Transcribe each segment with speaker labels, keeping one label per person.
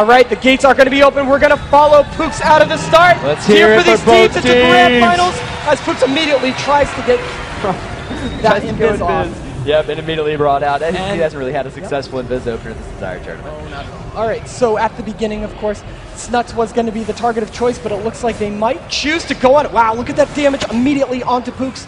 Speaker 1: All right, the gates are going to be open. We're going to follow Pooks out of the start.
Speaker 2: Let's hear it
Speaker 1: for these
Speaker 2: for both
Speaker 1: teams. It's a grand finals as Pooks immediately tries to get that invis off.
Speaker 2: Yep, and immediately brought out. And he hasn't really had a successful invis opener this entire tournament.
Speaker 1: Oh, not at all. All right, so at the beginning, of course, Snuts was going to be the target of choice, but it looks like they might choose to go on it. Wow, look at that damage immediately onto Pooks.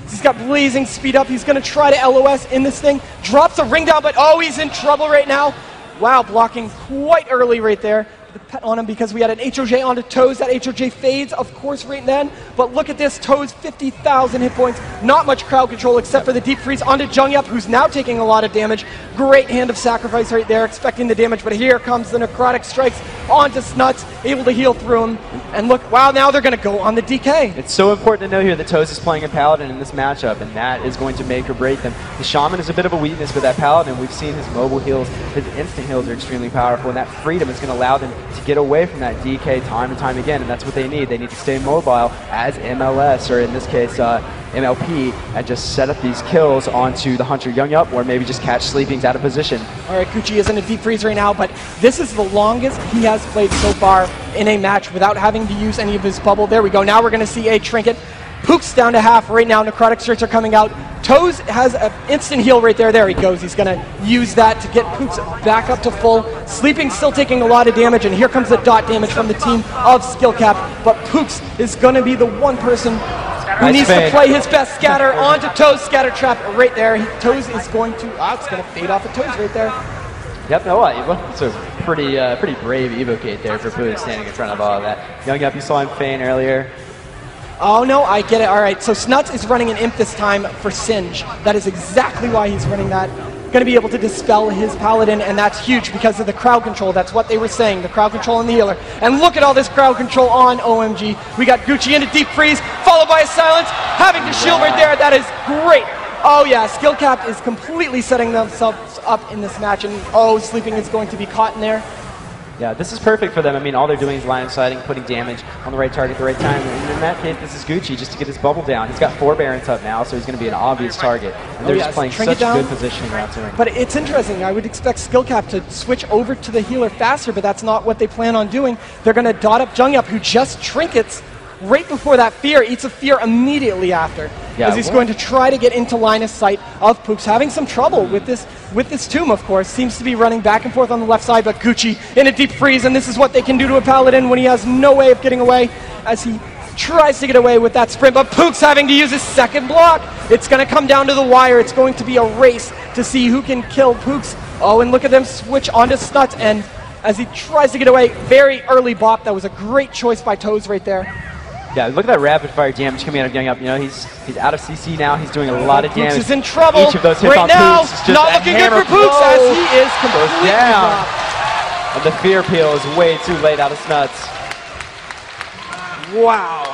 Speaker 1: He's got blazing speed up. He's going to try to LOS in this thing. Drops a ring down, but oh, he's in trouble right now. Wow, blocking quite early right there. The pet on him because we had an HOJ onto Toes. That HOJ fades, of course, right then. But look at this, Toes, 50,000 hit points. Not much crowd control except for the deep freeze onto Jungyup, who's now taking a lot of damage. Great hand of sacrifice right there, expecting the damage. But here comes the necrotic strikes onto Snuts, able to heal through him. And look, wow, now they're going to go on the DK.
Speaker 2: It's so important to know here that Toes is playing a Paladin in this matchup, and that is going to make or break them. The Shaman is a bit of a weakness with that Paladin. We've seen his mobile heals, his instant heals are extremely powerful, and that freedom is going to allow them to get away from that DK time and time again, and that's what they need. They need to stay mobile as MLS, or in this case, MLP, and just set up these kills onto the Hunter Jungyup, or maybe just catch Sleepings out of position.
Speaker 1: All right, Gucci is in a deep freeze right now, but this is the longest he has played so far in a match without having to use any of his bubble. There we go. Now we're going to see a trinket. Pook's down to half right now. Necrotic strikes are coming out. Toes has an instant heal right there. There he goes. He's going to use that to get Pooks back up to full. Sleeping still taking a lot of damage, and here comes the dot damage from the team of Skill Capped. But Pooks is going to be the one person who needs to play his best scatter onto Toes. Scatter trap right there. Toes is going to, it's going to fade off of Toes right there.
Speaker 2: Yep, no, it's a pretty brave evocate there for Pooks standing in front of all of that. Jungyup, you saw him feign earlier.
Speaker 1: Oh no, I get it. All right, so Snuts is running an imp this time for Singe. That is exactly why he's running that. Going to be able to dispel his Paladin, and that's huge because of the crowd control. That's what they were saying, the crowd control and the healer. And look at all this crowd control on OMG. We got Gucci into deep freeze, followed by a silence, having to shield right there. That is great. Oh yeah, Skill Capped is completely setting themselves up in this match, and oh, Sleeping is going to be caught in there.
Speaker 2: Yeah, this is perfect for them. I mean, all they're doing is line sighting, putting damage on the right target at the right time. And in that case, this is Gucci just to get his bubble down. He's got 4 Barons up now, so he's going to be an obvious target. And they're just playing such a good positioning around to him.
Speaker 1: But it's interesting. I would expect Skill Capped to switch over to the healer faster, but that's not what they plan on doing. They're going to dot up Jungyup, who just trinkets right before that fear, eats a fear immediately after. As he's going to try to get into line of sight of Pooks, having some trouble with this tomb, of course. Seems to be running back and forth on the left side, but Gucci in a deep freeze, and this is what they can do to a Paladin when he has no way of getting away as he tries to get away with that sprint, but Pooks having to use his second block. It's going to come down to the wire. It's going to be a race to see who can kill Pooks. Oh, and look at them switch onto Snuts, and as he tries to get away, very early bop. That was a great choice by Toes right there.
Speaker 2: Yeah, look at that rapid fire damage coming out of Jungyup. You know, he's out of CC now. He's doing a lot of damage.
Speaker 1: Pooks is in trouble.
Speaker 2: Each of those hits
Speaker 1: right
Speaker 2: on
Speaker 1: now.
Speaker 2: Pooks is just
Speaker 1: not looking good for Pooks as he is completely
Speaker 2: down. And the fear peel is way too late out of Snuts.
Speaker 1: Wow.